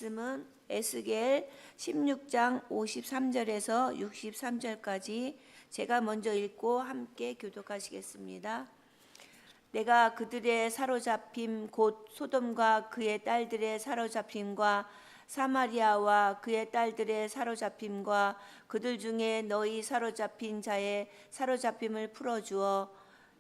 말씀은 에스겔 16장 53절에서 63절까지 제가 먼저 읽고 함께 교독하시겠습니다. 내가 그들의 사로잡힘 곧 소돔과 그의 딸들의 사로잡힘과 사마리아와 그의 딸들의 사로잡힘과 그들 중에 너희 사로잡힌 자의 사로잡힘을 풀어주어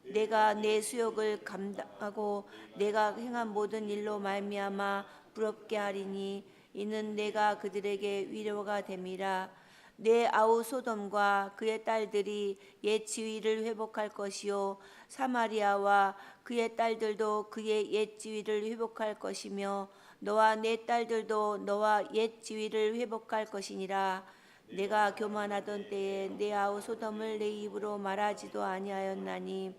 내가 내 수욕을 감당하고 내가 행한 모든 일로 말미암아 부럽게 하리니 이는 내가 그들에게 위로가 됨이라. 내 아우 소돔과 그의 딸들이 옛 지위를 회복할 것이요 사마리아와 그의 딸들도 그의 옛 지위를 회복할 것이며 너와 내 딸들도 너와 옛 지위를 회복할 것이니라. 내가 교만하던 때에 내 아우 소돔을 내 입으로 말하지도 아니하였나니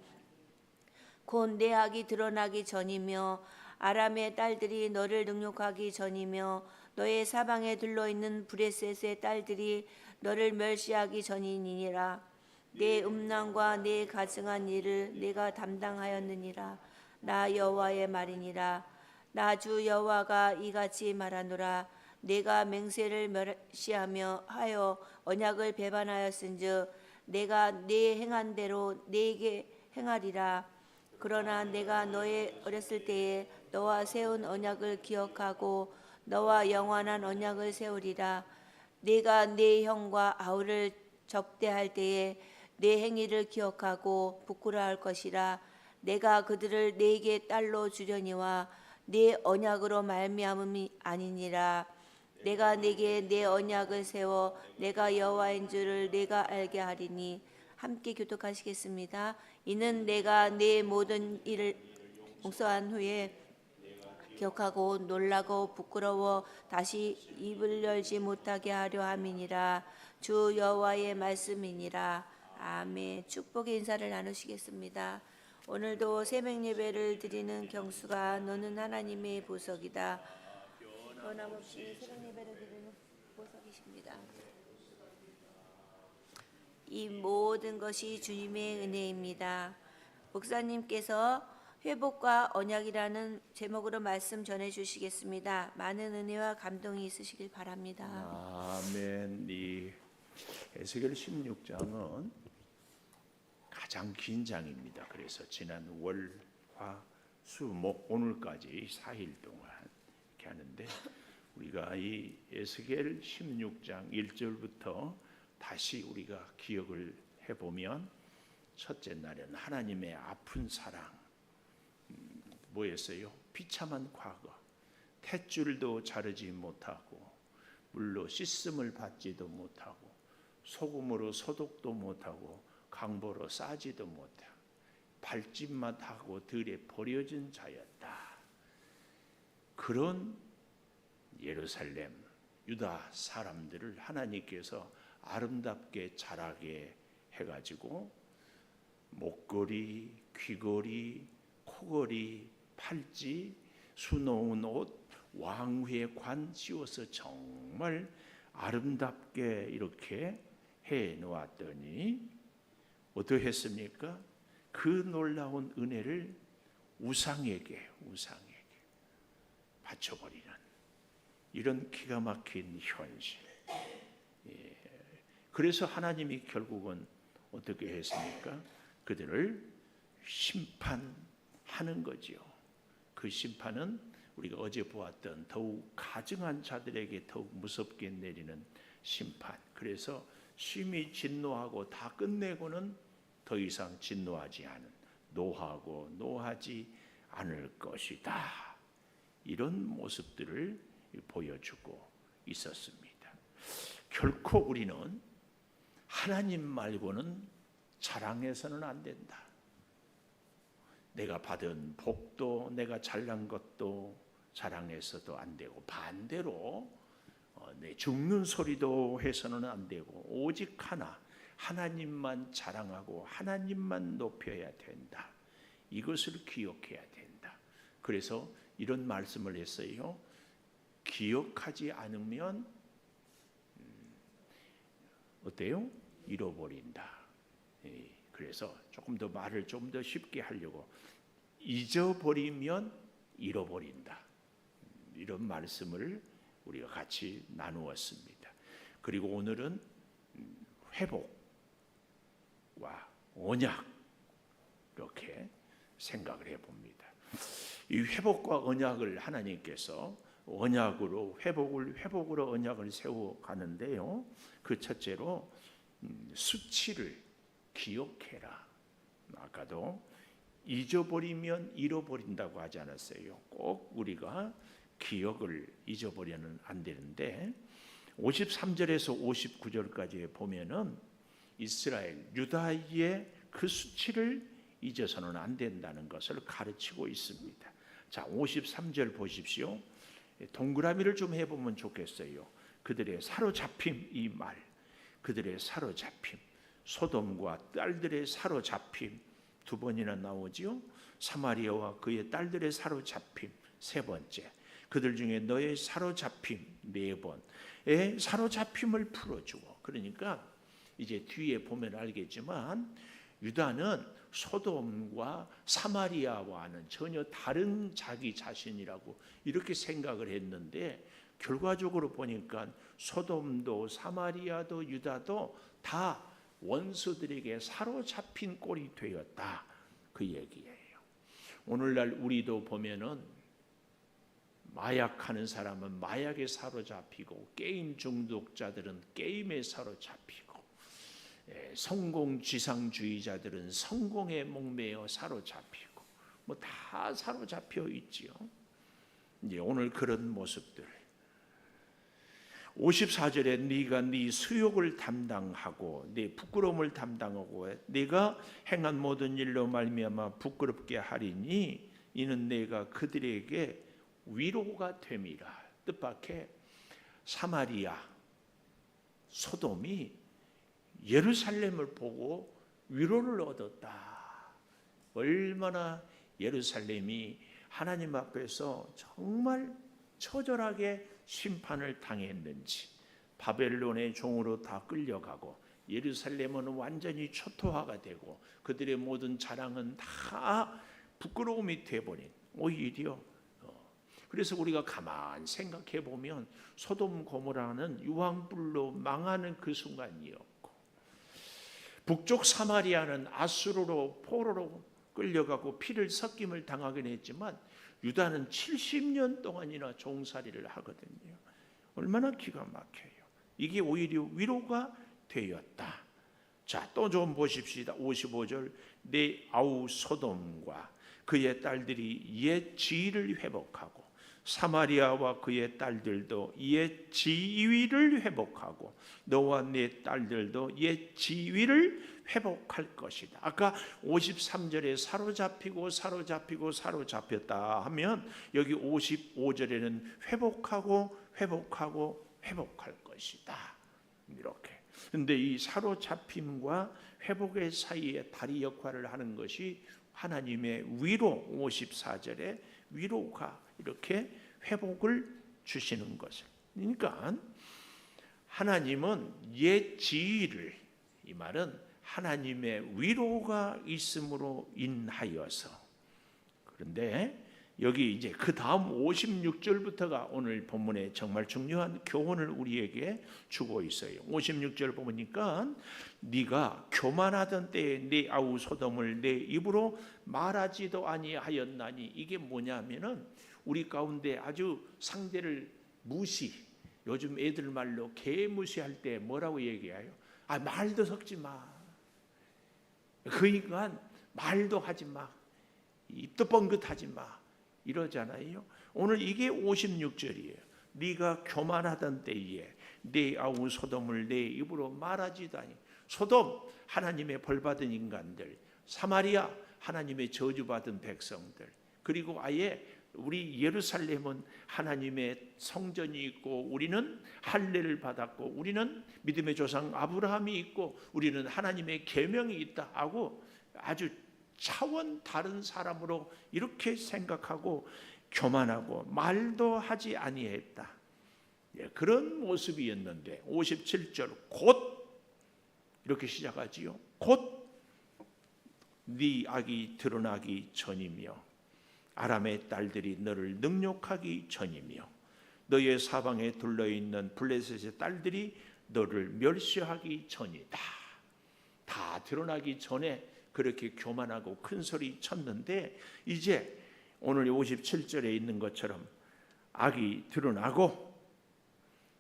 곧 내 악이 드러나기 전이며 아람의 딸들이 너를 능욕하기 전이며 너의 사방에 둘러있는 브레셋의 딸들이 너를 멸시하기 전이니라. 내 음란과 내 가증한 일을 내가 담당하였느니라. 나 여호와의 말이니라. 나 주 여호와가 이같이 말하노라. 내가 맹세를 멸시하며 하여 언약을 배반하였은즉 내가 네 행한 대로 네게 행하리라. 그러나 내가 너의 어렸을 때에 너와 세운 언약을 기억하고 너와 영원한 언약을 세우리라. 네가 네 형과 아우를 접대할 때에 내 행위를 기억하고 부끄러워할 것이라. 내가 그들을 네게 딸로 주려니와 네 언약으로 말미암음이 아니니라. 내가 네게 내 언약을 세워 내가 여호와인 줄을 네가 알게 하리니. 함께 교독하시겠습니다. 이는 내가 내 모든 일을 용서한 후에 기억하고 놀라고 부끄러워 다시 입을 열지 못하게 하려 함이니라. 주 여호와의 말씀이니라. 아멘. 축복의 인사를 나누시겠습니다. 오늘도 새벽 예배를 드리는 경수가 너는 하나님의 보석이다. 변함없이 새벽 예배를 드리는 보석이십니다. 이 모든 것이 주님의 은혜입니다. 목사님께서 회복과 언약이라는 제목으로 말씀 전해주시겠습니다. 많은 은혜와 감동이 있으시길 바랍니다. 아멘. 이 에스겔 16장은 가장 긴 장입니다. 그래서 지난 월, 화, 수, 목 오늘까지 4일 동안 이렇게 하는데 우리가 이 에스겔 16장 1절부터 다시 우리가 기억을 해보면 첫째 날은 하나님의 아픈 사랑 뭐였어요? 비참한 과거, 탯줄도 자르지 못하고 물로 씻음을 받지도 못하고 소금으로 소독도 못하고 강보로 싸지도 못하고 발짓만 하고 들에 버려진 자였다. 그런 예루살렘 유다 사람들을 하나님께서 아름답게 자라게 해가지고 목걸이, 귀걸이, 코걸이, 팔찌, 수놓은 옷, 왕후의 관 씌워서 정말 아름답게 이렇게 해 놓았더니 어떠했습니까? 그 놀라운 은혜를 우상에게 바쳐버리는 이런 기가 막힌 현실. 그래서 하나님이 결국은 어떻게 했습니까? 그들을 심판하는 거지요. 그 심판은 우리가 어제 보았던 더욱 가증한 자들에게 더욱 무섭게 내리는 심판. 그래서 심히 진노하고 다 끝내고는 더 이상 진노하지 않은, 노하고 노하지 않을 것이다. 이런 모습들을 보여주고 있었습니다. 결코 우리는 하나님 말고는 자랑해서는 안 된다. 내가 받은 복도, 내가 잘난 것도 자랑해서도 안 되고 반대로 내 죽는 소리도 해서는 안 되고 오직 하나, 하나님만 자랑하고 하나님만 높여야 된다. 이것을 기억해야 된다. 그래서 이런 말씀을 했어요. 기억하지 않으면 어때요? 잃어버린다. 그래서 조금 더 말을 좀 더 쉽게 하려고 잊어버리면 잃어버린다. 이런 말씀을 우리가 같이 나누었습니다. 그리고 오늘은 회복과 언약 이렇게 생각을 해봅니다. 이 회복과 언약을 하나님께서 언약으로 회복으로 언약을 세워가는데요. 그 첫째로 수치를 기억해라. 아까도 잊어버리면 잃어버린다고 하지 않았어요. 꼭 우리가 기억을 잊어버려는 안 되는데 53절에서 59절까지 보면은 이스라엘 유다의 그 수치를 잊어서는 안 된다는 것을 가르치고 있습니다. 자, 53절 보십시오. 동그라미를 좀 해보면 좋겠어요. 그들의 사로잡힘, 이 말, 그들의 사로잡힘, 소돔과 딸들의 사로잡힘 두 번이나 나오지요. 사마리아와 그의 딸들의 사로잡힘 세 번째, 그들 중에 너의 사로잡힘 네 번의 사로잡힘을 풀어주고. 그러니까 이제 뒤에 보면 알겠지만 유다는 소돔과 사마리아와는 전혀 다른 자기 자신이라고 이렇게 생각을 했는데 결과적으로 보니까 소돔도 사마리아도 유다도 다 원수들에게 사로잡힌 꼴이 되었다, 그 얘기예요. 오늘날 우리도 보면은 마약하는 사람은 마약에 사로잡히고 게임 중독자들은 게임에 사로잡히고 성공지상주의자들은 성공에 목매어 사로잡히고 뭐 다 사로잡혀 있지요. 이제 오늘 그런 모습들 54절에 네가 네 수욕을 담당하고 네 부끄러움을 담당하고 네가 행한 모든 일로 말미암아 부끄럽게 하리니 이는 내가 그들에게 위로가 됨이라. 뜻밖의 사마리아 소돔이 예루살렘을 보고 위로를 얻었다. 얼마나 예루살렘이 하나님 앞에서 정말 처절하게 심판을 당했는지. 바벨론의 종으로 다 끌려가고 예루살렘은 완전히 초토화가 되고 그들의 모든 자랑은 다 부끄러움이 되어버린, 오히려 그래서 우리가 가만 생각해 보면 소돔 고모라는 유황불로 망하는 그 순간이었고 북쪽 사마리아는 아수르로 포로로 끌려가고 피를 섞임을 당하긴 했지만 유다는 70년 동안이나 종살이를 하거든요. 얼마나 기가 막혀요. 이게 오히려 위로가 되었다. 자, 또 좀 보십시다. 55절 내 아우 소돔과 그의 딸들이 옛 지위를 회복하고 사마리아와 그의 딸들도 옛 지위를 회복하고 너와 네 딸들도 옛 지위를 회복할 것이다. 아까 53절에 사로잡혔다 하면 여기 55절에는 회복할 것이다. 이렇게. 근데 이 사로잡힘과 회복의 사이에 다리 역할을 하는 것이 하나님의 위로, 54절에 위로가 이렇게 회복을 주시는 것을. 그러니까 하나님은 옛 지위를, 이 말은 하나님의 위로가 있음으로 인하여서. 그런데 여기 이제 그 다음 56절부터가 오늘 본문에 정말 중요한 교훈을 우리에게 주고 있어요. 56절 보니까 네가 교만하던 때에 네 아우 소돔을 내 입으로 말하지도 아니하였나니, 이게 뭐냐면은 우리 가운데 아주 상대를 무시, 요즘 애들 말로 개무시할 때 뭐라고 얘기해요? 아, 말도 섞지 마. 그러니까 말도 하지 마. 입도 뻥긋하지 마. 이러잖아요. 오늘 이게 56절이에요. 네가 교만하던 때에 네 아우 소돔을 내 입으로 말하지도 아니. 소돔 하나님의 벌받은 인간들, 사마리아 하나님의 저주받은 백성들, 그리고 아예 우리 예루살렘은 하나님의 성전이 있고 우리는 할례를 받았고 우리는 믿음의 조상 아브라함이 있고 우리는 하나님의 계명이 있다 하고 아주 차원 다른 사람으로 이렇게 생각하고 교만하고 말도 하지 아니했다. 그런 모습이었는데 57절 곧 이렇게 시작하지요. 곧 네 악이 드러나기 전이며 아람의 딸들이 너를 능욕하기 전이며 너의 사방에 둘러있는 블레셋의 딸들이 너를 멸시하기 전이다. 다 드러나기 전에 그렇게 교만하고 큰 소리 쳤는데 이제 오늘 57절에 있는 것처럼 악이 드러나고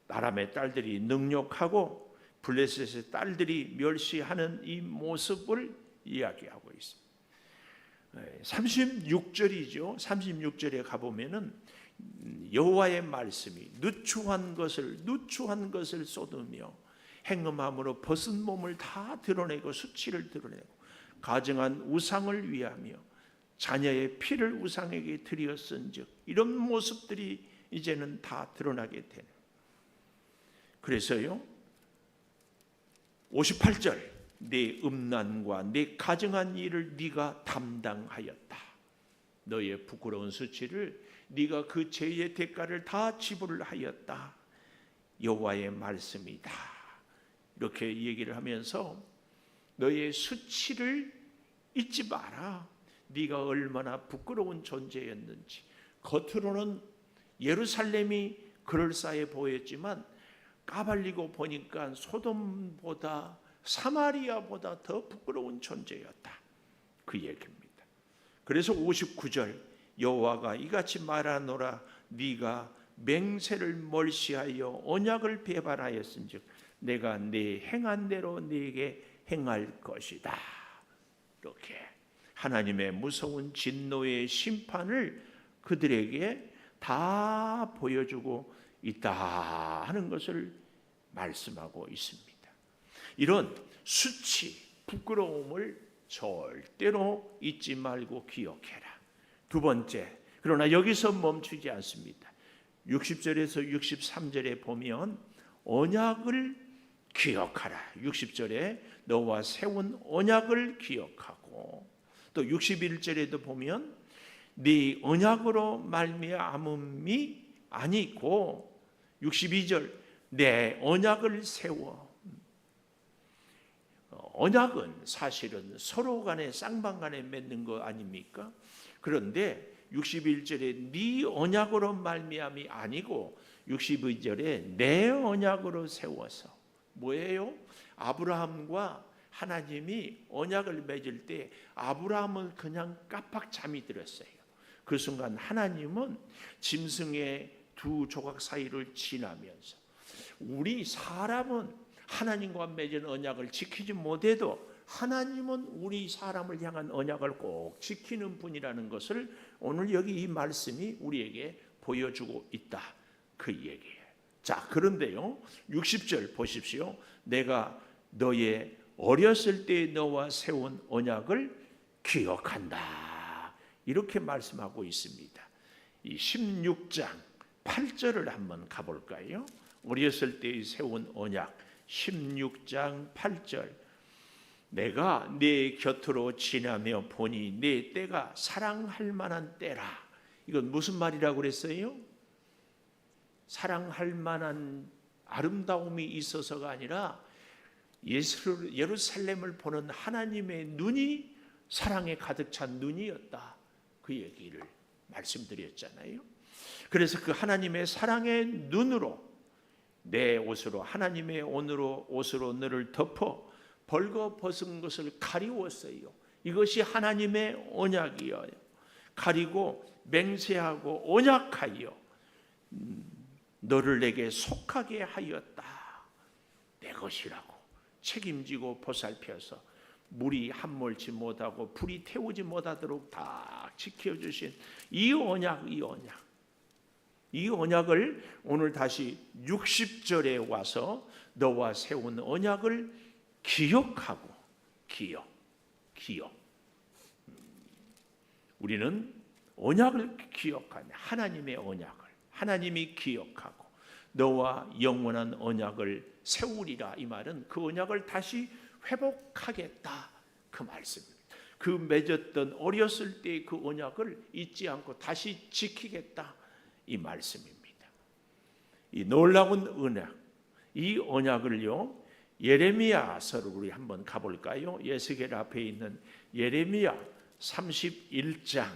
아람의 딸들이 능욕하고 블레셋의 딸들이 멸시하는 이 모습을 이야기하고 있습니다. 36절이죠. 36절에 가보면은 여호와의 말씀이 누추한 것을 쏟으며 행음함으로 벗은 몸을 다 드러내고 수치를 드러내고 가증한 우상을 위하며 자녀의 피를 우상에게 드렸은즉 이런 모습들이 이제는 다 드러나게 되는. 그래서요 58절 내 음란과 내 가증한 일을 네가 담당하였다. 너의 부끄러운 수치를 네가 그 죄의 대가를 다 지불을 하였다. 여호와의 말씀이다. 이렇게 얘기를 하면서 너의 수치를 잊지 마라. 네가 얼마나 부끄러운 존재였는지. 겉으로는 예루살렘이 그럴싸해 보였지만 까발리고 보니까 소돔보다 사마리아보다 더 부끄러운 존재였다. 그 얘기입니다. 그래서 59절 여호와가 이같이 말하노라. 네가 맹세를 멀시하여 언약을 배반하였은즉 내가 네 행한 대로 네게 행할 것이다. 이렇게 하나님의 무서운 진노의 심판을 그들에게 다 보여주고 있다 하는 것을 말씀하고 있습니다. 이런 수치, 부끄러움을 절대로 잊지 말고 기억해라. 두 번째, 그러나 여기서 멈추지 않습니다. 60절에서 63절에 보면 언약을 기억하라. 60절에 너와 세운 언약을 기억하고 또 61절에도 보면 네 언약으로 말미암음이 아니고 62절 내 언약을 세워. 언약은 사실은 서로 간에 쌍방 간에 맺는 거 아닙니까? 그런데 61절에 네 언약으로 말미암이 아니고 62절에 내 언약으로 세워서 뭐예요? 아브라함과 하나님이 언약을 맺을 때 아브라함은 그냥 깜빡 잠이 들었어요. 그 순간 하나님은 짐승의 두 조각 사이를 지나면서 우리 사람은 하나님과 맺은 언약을 지키지 못해도 하나님은 우리 사람을 향한 언약을 꼭 지키는 분이라는 것을 오늘 여기 이 말씀이 우리에게 보여주고 있다. 그 얘기예요. 자, 그런데요 60절 보십시오. 내가 너의 어렸을 때 너와 세운 언약을 기억한다. 이렇게 말씀하고 있습니다. 이 16장 8절을 한번 가볼까요? 어렸을 때 세운 언약 16장 8절 내가 네 곁으로 지나며 보니 네 때가 사랑할 만한 때라. 이건 무슨 말이라고 그랬어요? 사랑할 만한 아름다움이 있어서가 아니라 예루살렘을 보는 하나님의 눈이 사랑에 가득 찬 눈이었다. 그 얘기를 말씀드렸잖아요. 그래서 그 하나님의 사랑의 눈으로 내 옷으로 하나님의 옷으로 너를 덮어 벌거벗은 것을 가리웠어요. 이것이 하나님의 언약이에요. 가리고 맹세하고 언약하여 너를 내게 속하게 하였다. 내 것이라고 책임지고 보살펴서 물이 함몰치 못하고 불이 태우지 못하도록 다 지켜주신 이 언약을 오늘 다시 60절에 와서 너와 세운 언약을 기억하고 기억. 우리는 언약을 기억하는 하나님의 언약을 하나님이 기억하고 너와 영원한 언약을 세우리라. 이 말은 그 언약을 다시 회복하겠다 그 말씀입니다. 그 맺었던 어렸을 때의 그 언약을 잊지 않고 다시 지키겠다 이 말씀입니다. 이 놀라운 언약, 이 언약을요 예레미야서를 우리 한번 가볼까요? 예수겔 앞에 있는 예레미야 31장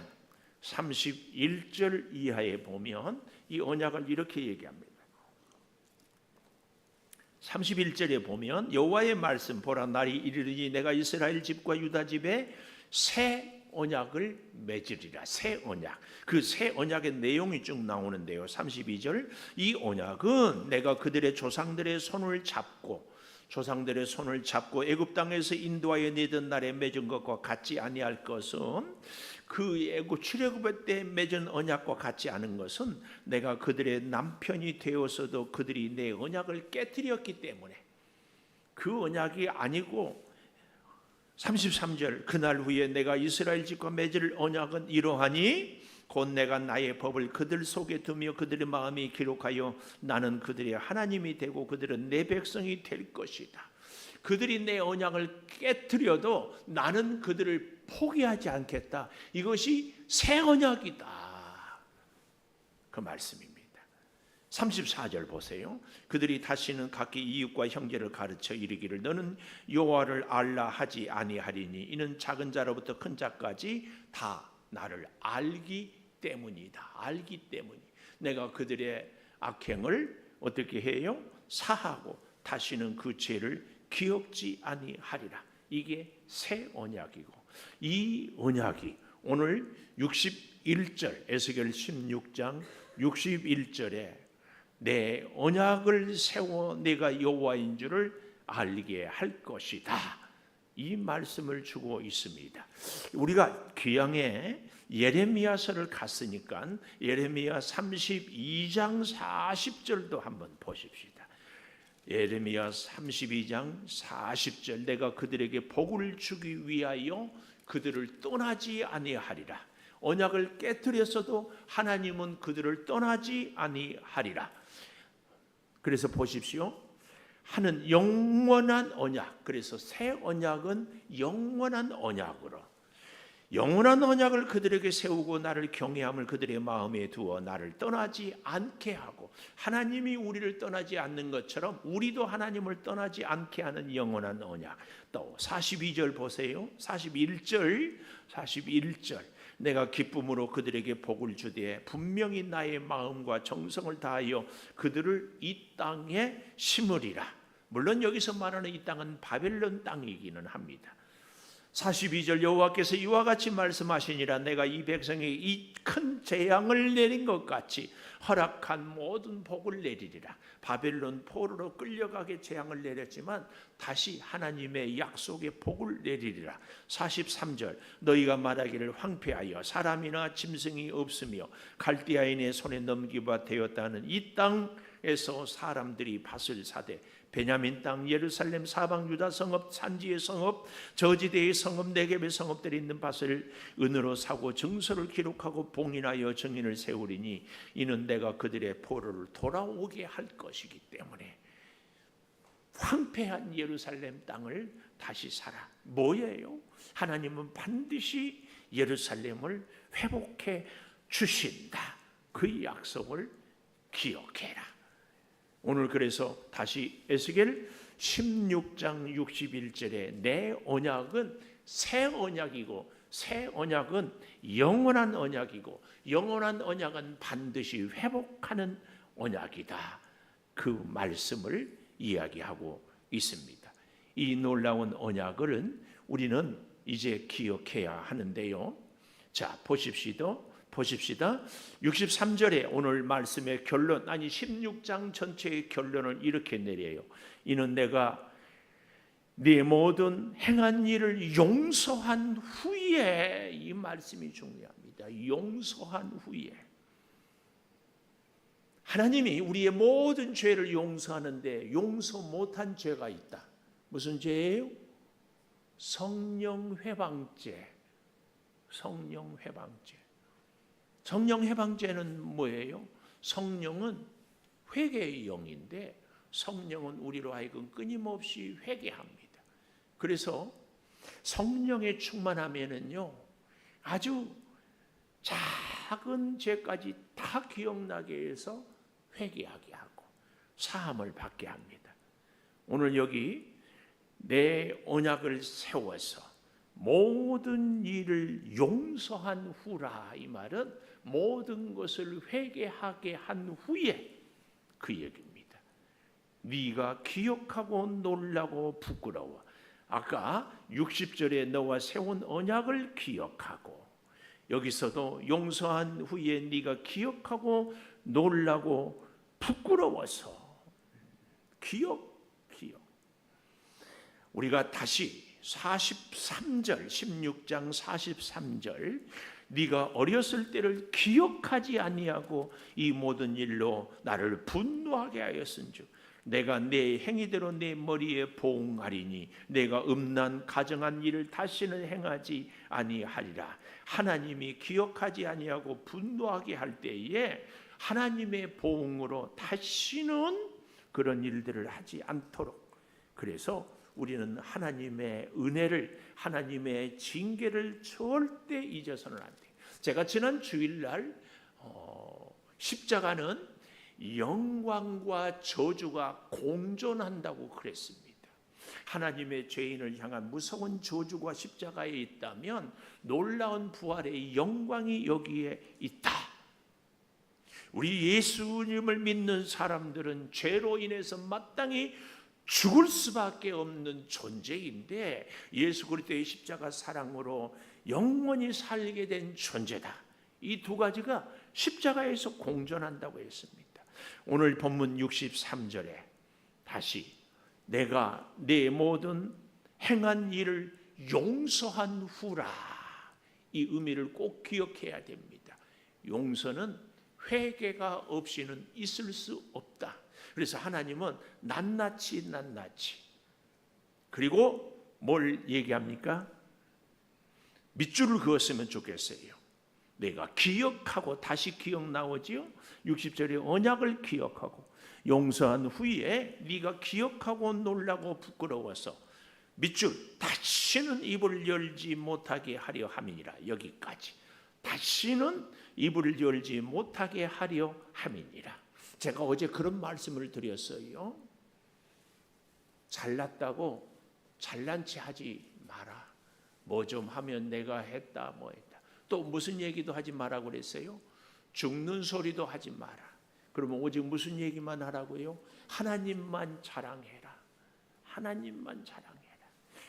31절 이하에 보면 이 언약을 이렇게 얘기합니다. 31절에 보면 여호와의 말씀 보라 날이 이르리니 내가 이스라엘 집과 유다 집에 새 언약을 맺으리라. 새 언약. 그 새 언약의 내용이 쭉 나오는데요. 32절 이 언약은 내가 그들의 조상들의 손을 잡고 애굽 땅에서 인도하여 내던 날에 맺은 것과 같지 아니할 것은 그 애굽 출애굽 때 맺은 언약과 같지 않은 것은 내가 그들의 남편이 되어서도 그들이 내 언약을 깨뜨렸기 때문에 그 언약이 아니고 33절 그날 후에 내가 이스라엘 집과 맺을 언약은 이러하니 곧 내가 나의 법을 그들 속에 두며 그들의 마음이 기록하여 나는 그들의 하나님이 되고 그들은 내 백성이 될 것이다. 그들이 내 언약을 깨뜨려도 나는 그들을 포기하지 않겠다. 이것이 새 언약이다. 그 말씀입니다. 34절 보세요. 그들이 다시는 각기 이웃과 형제를 가르쳐 이르기를 너는 여호와를 알라 하지 아니하리니 이는 작은 자로부터 큰 자까지 다 나를 알기 때문이다. 알기 때문이. 내가 그들의 악행을 어떻게 해요? 사하고 다시는 그 죄를 기억지 아니하리라. 이게 새 언약이고 이 언약이 오늘 61절 에스겔 16장 61절에 내 언약을 세워 내가 여호와인 줄을 알게 할 것이다. 이 말씀을 주고 있습니다. 우리가 귀향에 예레미야서를 갔으니까 예레미야 32장 40절도 한번 보십시다. 예레미야 32장 40절 내가 그들에게 복을 주기 위하여 그들을 떠나지 아니하리라. 언약을 깨뜨렸어도 하나님은 그들을 떠나지 아니하리라. 그래서 보십시오. 하는 영원한 언약. 그래서 새 언약은 영원한 언약으로 영원한 언약을 그들에게 세우고 나를 경외함을 그들의 마음에 두어 나를 떠나지 않게 하고 하나님이 우리를 떠나지 않는 것처럼 우리도 하나님을 떠나지 않게 하는 영원한 언약. 또 42절 보세요. 41절 내가 기쁨으로 그들에게 복을 주되 분명히 나의 마음과 정성을 다하여 그들을 이 땅에 심으리라. 물론 여기서 말하는 이 땅은 바벨론 땅이기는 합니다. 42절 여호와께서 이와 같이 말씀하시니라. 내가 이 백성에게 이 큰 재앙을 내린 것 같이 허락한 모든 복을 내리리라. 바벨론 포로로 끌려가게 재앙을 내렸지만 다시 하나님의 약속의 복을 내리리라. 43절 너희가 말하기를 황폐하여 사람이나 짐승이 없으며 갈대아인의 손에 넘기바 되었다는 이 땅에서 사람들이 밭을 사되 베냐민 땅, 예루살렘, 사방 유다 성읍, 산지의 성읍, 저지대의 성읍, 네겝의 성읍들이 있는 밭을 은으로 사고 증서를 기록하고 봉인하여 증인을 세우리니 이는 내가 그들의 포로를 돌아오게 할 것이기 때문에 황폐한 예루살렘 땅을 다시 사라. 뭐예요? 하나님은 반드시 예루살렘을 회복해 주신다. 그 약속을 기억해라. 오늘 그래서 다시 에스겔 16장 61절에 내 언약은 새 언약이고 새 언약은 영원한 언약이고 영원한 언약은 반드시 회복하는 언약이다. 그 말씀을 이야기하고 있습니다. 이 놀라운 언약을 우리는 이제 기억해야 하는데요. 자, 보십시다. 63절에 오늘 말씀의 결론, 아니 16장 전체의 결론을 이렇게 내려요. 이는 내가 네 모든 행한 일을 용서한 후에, 이 말씀이 중요합니다. 용서한 후에. 하나님이 우리의 모든 죄를 용서하는데 용서 못한 죄가 있다. 무슨 죄예요? 성령 회방죄. 성령 회방죄. 성령 해방죄는 뭐예요? 성령은 회개의 영인데 성령은 우리로 하여금 끊임없이 회개합니다. 그래서 성령의 충만하면은요, 아주 작은 죄까지 다 기억나게 해서 회개하게 하고 사함을 받게 합니다. 오늘 여기 내 언약을 세워서 모든 일을 용서한 후라. 이 말은 모든 것을 회개하게 한 후에 그 얘기입니다. 네가 기억하고 놀라고 부끄러워. 아까 60절에 너와 세운 언약을 기억하고, 여기서도 용서한 후에 네가 기억하고 놀라고 부끄러워서 기억. 우리가 다시 43절 16장 43절 네가 어렸을 때를 기억하지 아니하고 이 모든 일로 나를 분노하게 하였은즉 내가 내 행위대로 내 머리에 보응하리니 내가 음란 가정한 일을 다시는 행하지 아니하리라. 하나님이 기억하지 아니하고 분노하게 할 때에 하나님의 보응으로 다시는 그런 일들을 하지 않도록, 그래서 우리는 하나님의 은혜를, 하나님의 징계를 절대 잊어서는 안 돼요. 제가 지난 주일날 십자가는 영광과 저주가 공존한다고 그랬습니다. 하나님의 죄인을 향한 무서운 저주가 십자가에 있다면 놀라운 부활의 영광이 여기에 있다. 우리 예수님을 믿는 사람들은 죄로 인해서 마땅히 죽을 수밖에 없는 존재인데 예수 그리스도의 십자가 사랑으로 영원히 살게 된 존재다. 이 두 가지가 십자가에서 공존한다고 했습니다. 오늘 본문 63절에 다시 내가 내 모든 행한 일을 용서한 후라. 이 의미를 꼭 기억해야 됩니다. 용서는 회개가 없이는 있을 수 없다. 그래서 하나님은 낱낱이 그리고 뭘 얘기합니까? 밑줄을 그었으면 좋겠어요. 내가 기억하고, 다시 기억 나오지요. 60절에 언약을 기억하고 용서한 후에 네가 기억하고 놀라고 부끄러워서 밑줄 다시는 입을 열지 못하게 하려 함이니라. 여기까지 다시는 입을 열지 못하게 하려 함이니라. 제가 어제 그런 말씀을 드렸어요. 잘났다고 잘난 체 하지 마라. 뭐 좀 하면 내가 했다 뭐 했다. 또 무슨 얘기도 하지 마라 그랬어요. 죽는 소리도 하지 마라. 그러면 오직 무슨 얘기만 하라고요? 하나님만 자랑해라. 하나님만 자랑해라.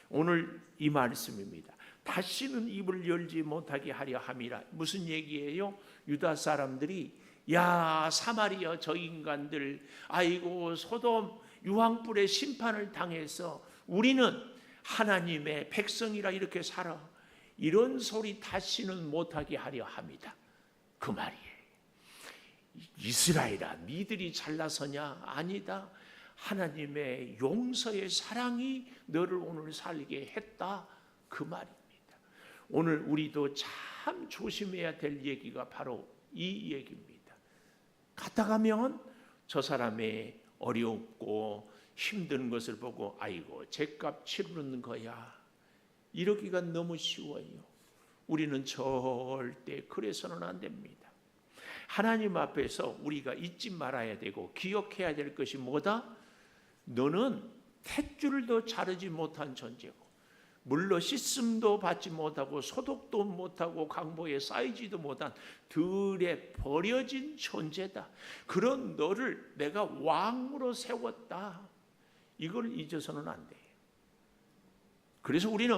오늘 이 말씀입니다. 다시는 입을 열지 못하게 하려 함이라. 무슨 얘기예요? 유다 사람들이 야 사마리아 저 인간들, 아이고 소돔 유황불의 심판을 당해서 우리는 하나님의 백성이라 이렇게 살아, 이런 소리 다시는 못하게 하려 합니다. 그 말이에요. 이스라엘아 니들이 잘나서냐? 아니다. 하나님의 용서의 사랑이 너를 오늘 살게 했다. 그 말입니다. 오늘 우리도 참 조심해야 될 얘기가 바로 이 얘기입니다. 갔다 가면 저 사람의 어렵고 힘든 것을 보고 아이고 죗값 치르는 거야, 이러기가 너무 쉬워요. 우리는 절대 그래서는 안 됩니다. 하나님 앞에서 우리가 잊지 말아야 되고 기억해야 될 것이 뭐다? 너는 탯줄도 자르지 못한 존재고 물로 씻음도 받지 못하고 소독도 못하고 강보에 쌓이지도 못한 들에 버려진 존재다. 그런 너를 내가 왕으로 세웠다. 이걸 잊어서는 안 돼요. 그래서 우리는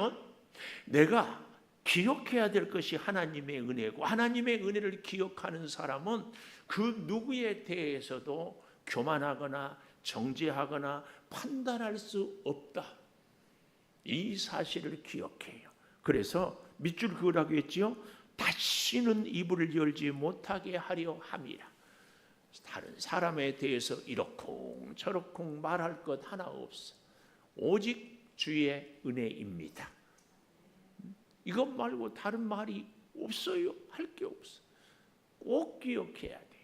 내가 기억해야 될 것이 하나님의 은혜고, 하나님의 은혜를 기억하는 사람은 그 누구에 대해서도 교만하거나 정죄하거나 판단할 수 없다. 이 사실을 기억해요. 그래서 밑줄 그으라고 했지요. 다시는 입을 열지 못하게 하려 함이라. 다른 사람에 대해서 이러쿵 저러쿵 말할 것 하나 없어. 오직 주의 은혜입니다. 이것 말고 다른 말이 없어요. 할 게 없어. 꼭 기억해야 돼.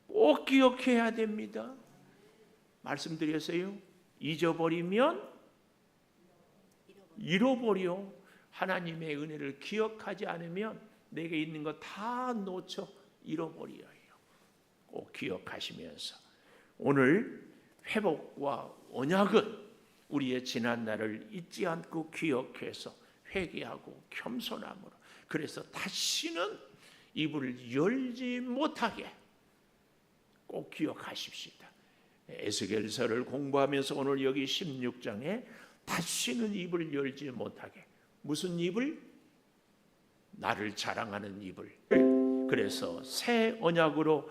꼭 기억해야 됩니다. 말씀드렸어요. 잊어버리면 잃어버려. 하나님의 은혜를 기억하지 않으면 내게 있는 거 다 놓쳐 잃어버려요. 꼭 기억하시면서 오늘 회복과 언약은 우리의 지난 날을 잊지 않고 기억해서 회개하고 겸손함으로, 그래서 다시는 입을 열지 못하게 꼭 기억하십시다. 에스겔서를 공부하면서 오늘 여기 16장에 다시는 입을 열지 못하게, 무슨 입을? 나를 자랑하는 입을. 그래서 새 언약으로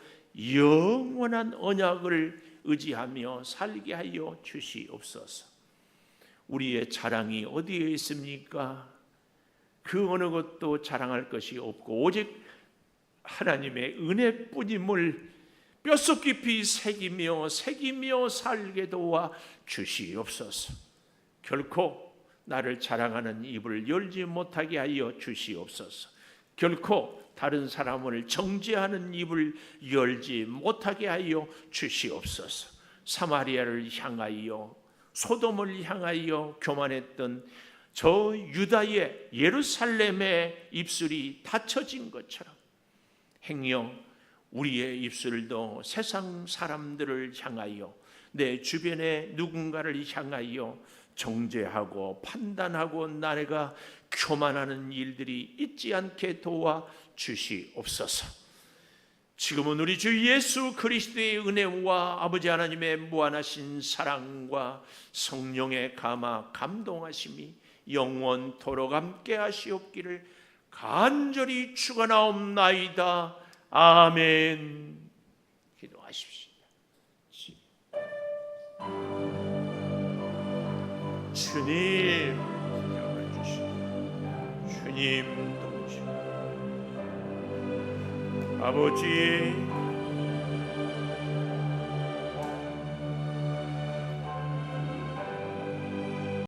영원한 언약을 의지하며 살게 하여 주시옵소서. 우리의 자랑이 어디에 있습니까? 그 어느 것도 자랑할 것이 없고 오직 하나님의 은혜뿐임을 뼛속 깊이 새기며 살게 도와 주시옵소서. 결코 나를 자랑하는 입을 열지 못하게 하여 주시옵소서. 결코 다른 사람을 정죄하는 입을 열지 못하게 하여 주시옵소서. 사마리아를 향하여, 소돔을 향하여 교만했던 저 유다의, 예루살렘의 입술이 닫혀진 것처럼 행여 우리의 입술도 세상 사람들을 향하여, 내 주변의 누군가를 향하여 정죄하고 판단하고 나래가 교만하는 일들이 있지 않게 도와 주시옵소서. 지금은 우리 주 예수 그리스도의 은혜와 아버지 하나님의 무한하신 사랑과 성령의 감화 감동하심이 영원토록 함께 하시옵기를 간절히 축원하옵나이다. 아멘. 기도하십시오. 주님 주님 도우시옵소서. 아버지